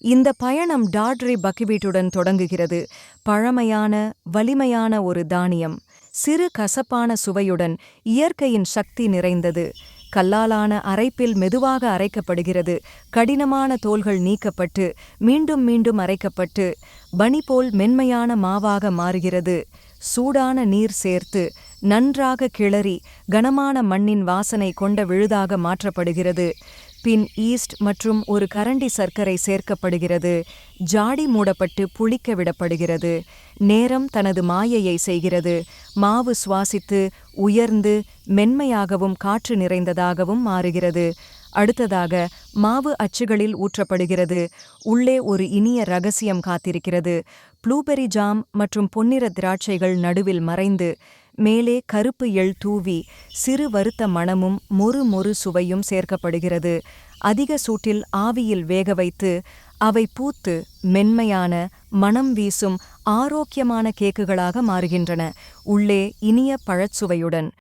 இந்த பயணம் டாட்ரி பக்கிபீட்டுடன் தொடங்குகிறது. பழமையான, வலிமையான ஒரு தானியம். சிறு கசப்பான சுவையுடன், இயற்கையின் சக்தி நிறைந்தது. கல்லாலான அரைப்பில் மெதுவாக அரைக்கப்படுகிறது. கடினமான தோல்கள் நீக்கப்பட்டு, மீண்டும் மீண்டும் அரைக்கப்பட்டு, பனி போல் மென்மையான மாவாக மாறுகிறது. சூடான நீர் சேர்த்து, நன்றாக கிளறி, கனமான மண்ணின் வாசனை கொண்ட விழுதாக மாற்றப்படுகிறது. பின் ஈஸ்ட் மற்றும் ஒரு கரண்டி சர்க்கரை சேர்க்கப்படுகிறது. ஜாடி மூடப்பட்டு புளிக்க விடப்படுகிறது. நேரம் தனது மாயையை செய்கிறது. மாவு சுவாசித்து, உயர்ந்து, மென்மையாகவும் காற்று நிறைந்ததாகவும் மாறுகிறது. அடுத்ததாக மாவு அச்சுகளில் ஊற்றப்படுகிறது. உள்ளே ஒரு இனிய ரகசியம் காத்திருக்கிறது. ப்ளூபெரி ஜாம் மற்றும் பொன்னிற திராட்சைகள் நடுவில் மறைந்து, மேலே கருப்பு எள் தூவி, சிறு வறுத்த மணமும் மொறு மொறு சுவையும் சேர்க்கப்படுகிறது. அதிக சூட்டில் ஆவியில் வேக வைத்து, அவை பூத்து, மென்மையான, மணம் வீசும், ஆரோக்கியமான கேக்குகளாக மாறுகின்றன. உள்ளே இனிய பழச்சுவையுடன்.